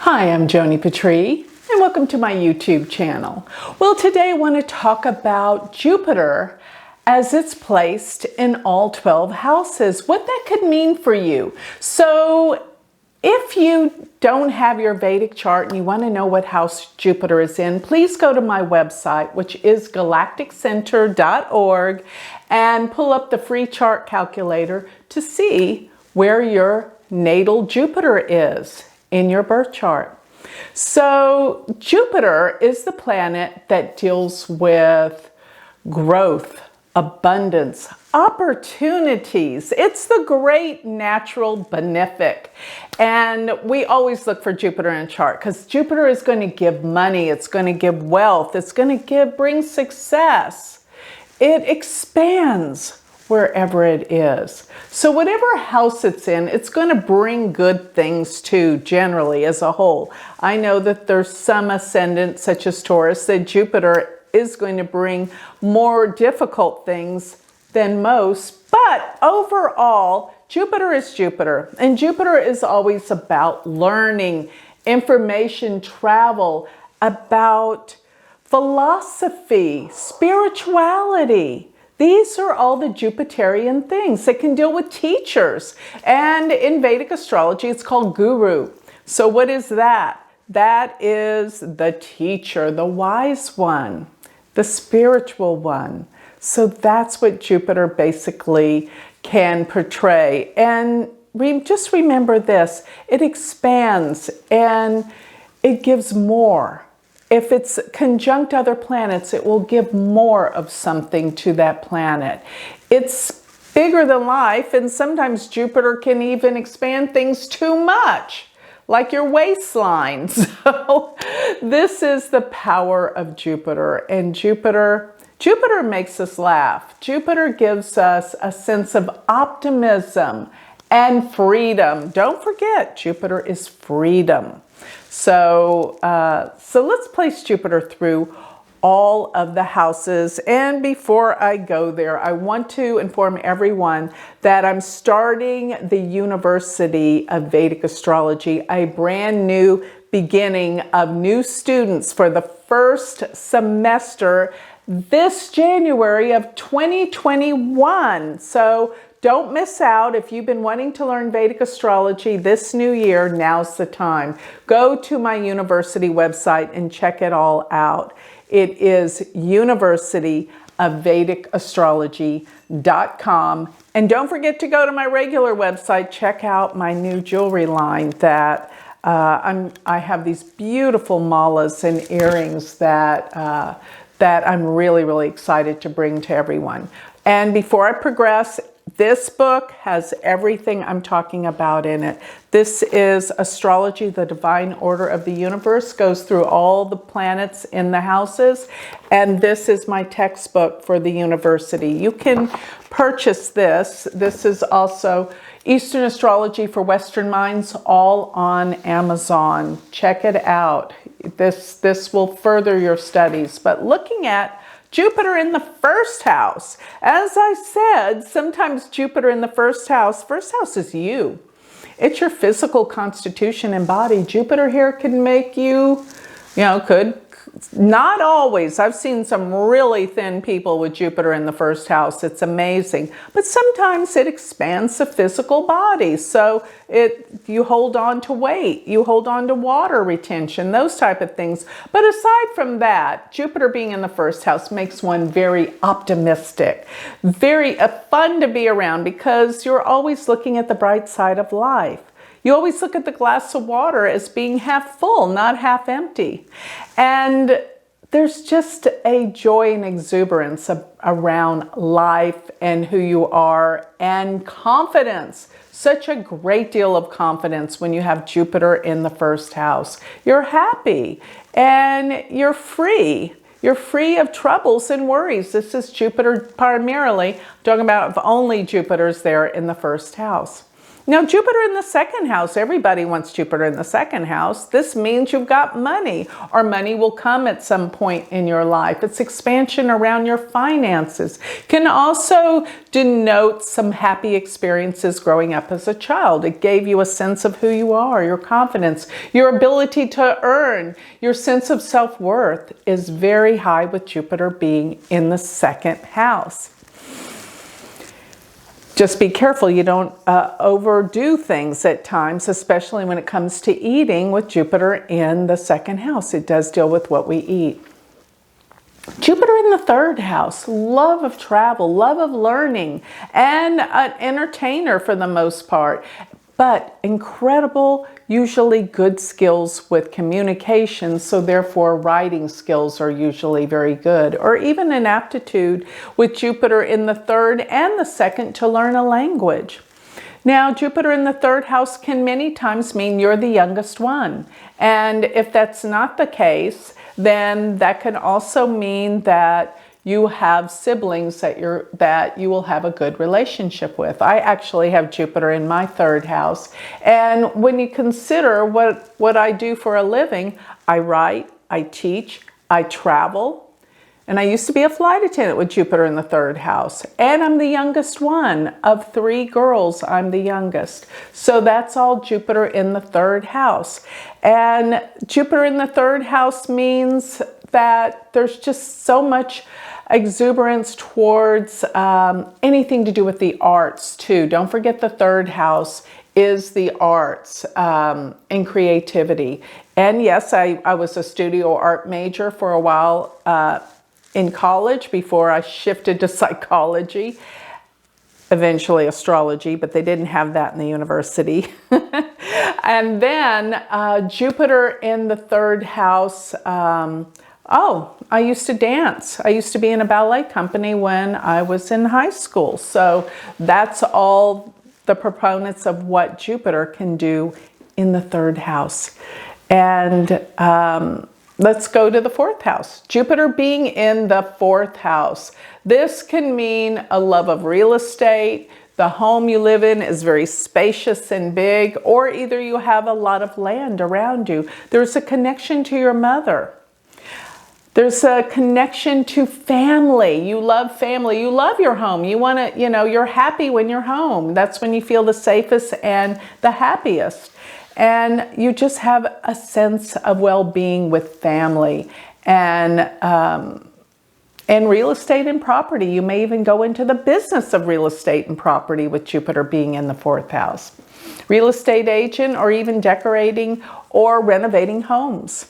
Hi, I'm Joni Patry, and welcome to my YouTube channel. Well, today I want to talk about Jupiter as it's placed in all 12 houses, what that could mean for you. So if you don't have your Vedic chart and you want to know what house Jupiter is in, please go to my website, which is galacticcenter.org, and pull up the free chart calculator to see where your natal Jupiter is in your birth chart. So Jupiter is the planet that deals with growth, abundance, opportunities. It's the great natural benefic. And we always look for Jupiter in a chart because Jupiter is going to give money, it's going to give wealth, it's going to bring success. It expands wherever it is. So whatever house it's in, it's going to bring good things too, generally as a whole. I know that there's some ascendants such as Taurus that Jupiter is going to bring more difficult things than most, but overall, Jupiter is Jupiter, and Jupiter is always about learning, information, travel, about philosophy, spirituality. These are all the Jupiterian things that can deal with teachers. And in Vedic astrology, it's called guru. So what is that? That is the teacher, the wise one, the spiritual one. So that's what Jupiter basically can portray. And just remember this, it expands and it gives more. If it's conjunct other planets, it will give more of something to that planet. It's bigger than life, and sometimes Jupiter can even expand things too much, like your waistline. So this is the power of Jupiter, and Jupiter makes us laugh. Jupiter gives us a sense of optimism and freedom. Don't forget, Jupiter is freedom. So let's place Jupiter through all of the houses. And before I go there, I want to inform everyone that I'm starting the University of Vedic Astrology, a brand new beginning of new students for the first semester this January of 2021. So don't miss out. If you've been wanting to learn Vedic astrology this new year, now's the time. Go to my university website and check it all out. It is University of Vedic Astrology.com. And don't forget to go to my regular website. Check out my new jewelry line that I have these beautiful malas and earrings that I'm really, really excited to bring to everyone. And before I progress, this book has everything I'm talking about in it. This is Astrology, the Divine Order of the Universe, goes through all the planets in the houses. And this is my textbook for the university. You can purchase this. This is also Eastern Astrology for Western Minds, all on Amazon. Check it out. This will further your studies. But looking at Jupiter in the first house. As I said, sometimes Jupiter in the first house is you. It's your physical constitution and body. Jupiter here can make you, not always. I've seen some really thin people with Jupiter in the first house. It's amazing. But sometimes it expands the physical body. So you hold on to weight, you hold on to water retention, those type of things. But aside from that, Jupiter being in the first house makes one very optimistic, very fun to be around because you're always looking at the bright side of life. You always look at the glass of water as being half full, not half empty. And there's just a joy and exuberance around life and who you are, and confidence. Such a great deal of confidence when you have Jupiter in the first house. You're happy and you're free. You're free of troubles and worries. This is Jupiter primarily. I'm talking about if only Jupiter's there in the first house. Now, Jupiter in the second house, everybody wants Jupiter in the second house. This means you've got money, or money will come at some point in your life. It's expansion around your finances. Can also denote some happy experiences growing up as a child. It gave you a sense of who you are, your confidence, your ability to earn, your sense of self-worth is very high with Jupiter being in the second house. Just be careful you don't overdo things at times, especially when it comes to eating with Jupiter in the second house. It does deal with what we eat. Jupiter in the third house, love of travel, love of learning, and an entertainer for the most part. But incredible, usually good skills with communication, so therefore writing skills are usually very good, or even an aptitude with Jupiter in the third and the second to learn a language. Now, Jupiter in the third house can many times mean you're the youngest one. And if that's not the case, then that can also mean that you have siblings that you will have a good relationship with. I actually have Jupiter in my third house. And when you consider what I do for a living, I write, I teach, I travel. And I used to be a flight attendant with Jupiter in the third house. And I'm the youngest one of 3 girls. I'm the youngest. So that's all Jupiter in the third house. And Jupiter in the third house means that there's just so much exuberance towards anything to do with the arts too. Don't forget the third house is the arts and creativity. And yes, I was a studio art major for a while in college before I shifted to psychology, eventually astrology, but they didn't have that in the university. And then Jupiter in the third house, I used to dance. I used to be in a ballet company when I was in high school. So that's all the proponents of what Jupiter can do in the third house. And let's go to the fourth house. Jupiter being in the fourth house. This can mean a love of real estate. The home you live in is very spacious and big, or either you have a lot of land around you. There's a connection to your mother. There's a connection to family. You love family. You love your home. You want to, you're happy when you're home. That's when you feel the safest and the happiest. And you just have a sense of well-being with family and real estate and property. You may even go into the business of real estate and property with Jupiter being in the fourth house. Real estate agent, or even decorating or renovating homes.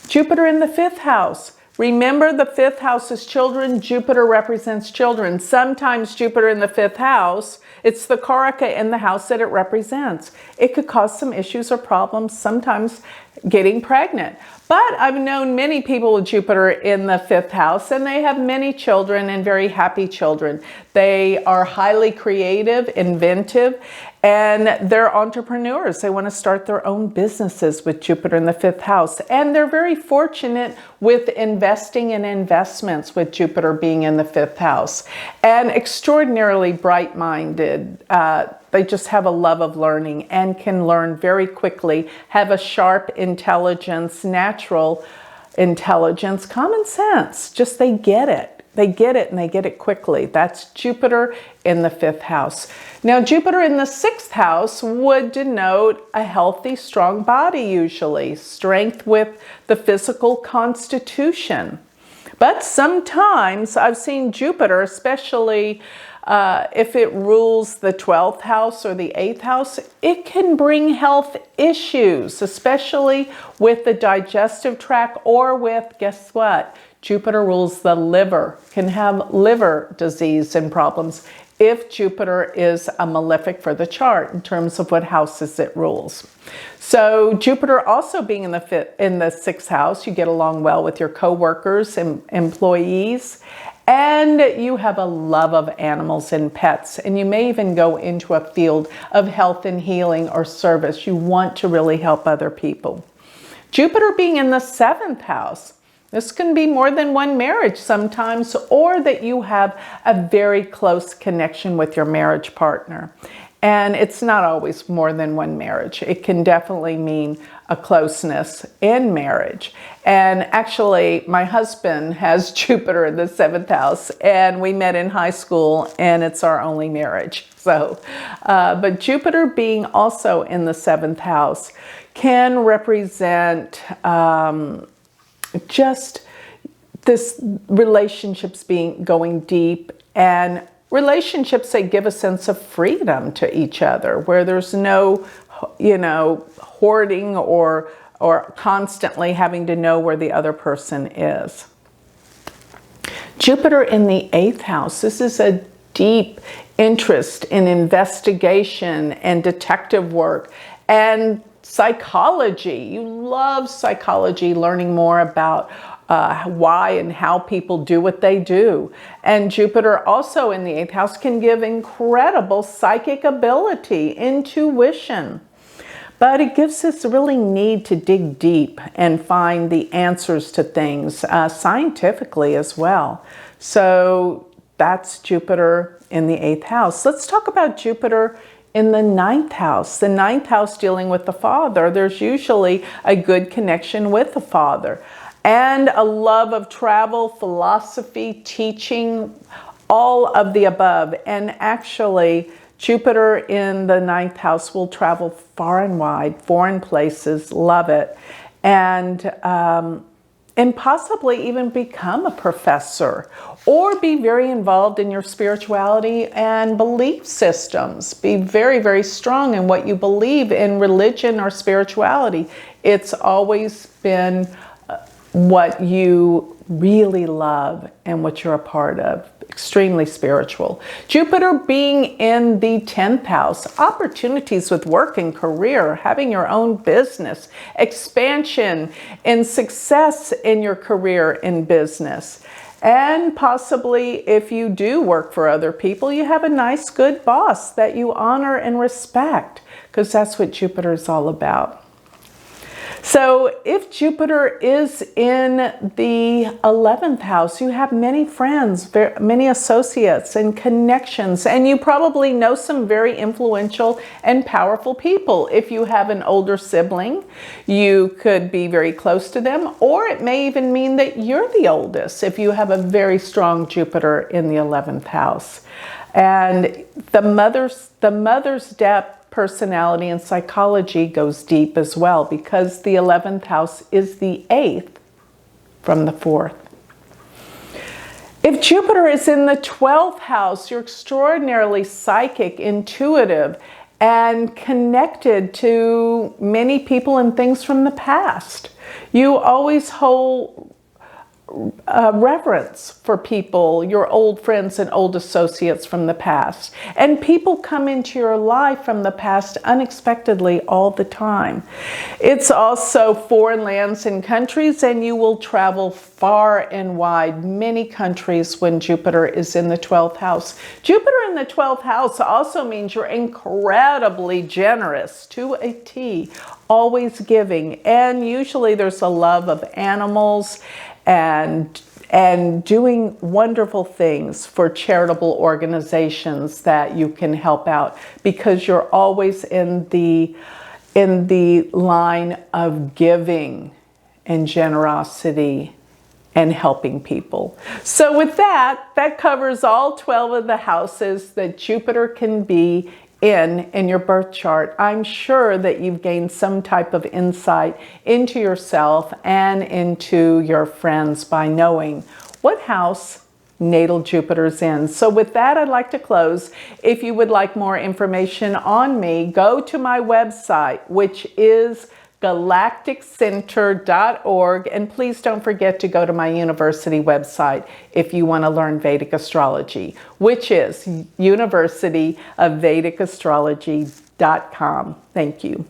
Jupiter in the fifth house. Remember, the fifth house is children. Jupiter represents children. Sometimes Jupiter in the fifth house, it's the Karaka in the house that it represents. It could cause some issues or problems, sometimes getting pregnant. But I've known many people with Jupiter in the fifth house, and they have many children and very happy children. They are highly creative, inventive, and they're entrepreneurs. They want to start their own businesses with Jupiter in the fifth house. And they're very fortunate with investing in investments with Jupiter being in the fifth house. And extraordinarily bright-minded. They just have a love of learning and can learn very quickly, have a sharp intelligence, natural intelligence, common sense. Just they get it. They get it, and they get it quickly. That's Jupiter in the fifth house. Now, Jupiter in the sixth house would denote a healthy, strong body usually. Strength with the physical constitution. But sometimes I've seen Jupiter, especially if it rules the 12th house or the 8th house, it can bring health issues, especially with the digestive tract or with, guess what? Jupiter rules the liver, can have liver disease and problems if Jupiter is a malefic for the chart in terms of what houses it rules. So Jupiter also being in the sixth house, you get along well with your co-workers and employees, and you have a love of animals and pets, and you may even go into a field of health and healing or service. You want to really help other people. Jupiter being in the seventh house, this can be more than one marriage sometimes, or that you have a very close connection with your marriage partner. And it's not always more than one marriage. It can definitely mean a closeness in marriage. And actually, my husband has Jupiter in the 7th house, and we met in high school, and it's our only marriage. So, but Jupiter being also in the 7th house can represent just this relationships going deep, and relationships that give a sense of freedom to each other, where there's no, hoarding or constantly having to know where the other person is. Jupiter in the 8th house. This is a deep interest in investigation and detective work and psychology. You love psychology, learning more about why and how people do what they do. And Jupiter also in the 8th house can give incredible psychic ability, intuition. But it gives us really need to dig deep and find the answers to things scientifically as well. So that's Jupiter in the 8th house. Let's talk about Jupiter in the 9th house. The 9th house dealing with the father. There's usually a good connection with the father, and a love of travel, philosophy, teaching, all of the above. And actually, Jupiter in the 9th house will travel far and wide, foreign places, love it, and possibly even become a professor or be very involved in your spirituality and belief systems. Be very, very strong in what you believe in religion or spirituality. It's always been what you really love and what you're a part of. Extremely spiritual. Jupiter being in the 10th house, opportunities with work and career, having your own business, expansion and success in your career and business. And possibly if you do work for other people, you have a nice, good boss that you honor and respect, because that's what Jupiter is all about. So if Jupiter is in the 11th house, you have many friends, many associates and connections, and you probably know some very influential and powerful people. If you have an older sibling, you could be very close to them, or it may even mean that you're the oldest if you have a very strong Jupiter in the 11th house. And the mother's depth, personality, and psychology goes deep as well, because the 11th house is the 8th from the 4th. If Jupiter is in the 12th house, you're extraordinarily psychic, intuitive, and connected to many people and things from the past. You always hold reverence for people, your old friends and old associates from the past. And people come into your life from the past unexpectedly all the time. It's also foreign lands and countries, and you will travel far and wide, many countries, when Jupiter is in the 12th house. Jupiter in the 12th house also means you're incredibly generous to a T, always giving. And usually there's a love of animals and doing wonderful things for charitable organizations that you can help out, because you're always in the line of giving and generosity and helping people. So with that covers all 12 of the houses that Jupiter can be in your birth chart. I'm sure that you've gained some type of insight into yourself and into your friends by knowing what house natal Jupiter's in. So with that, I'd like to close. If you would like more information on me, go to my website, which is galacticcenter.org, and please don't forget to go to my university website if you want to learn Vedic astrology, which is University of Vedic Astrology.com. Thank you.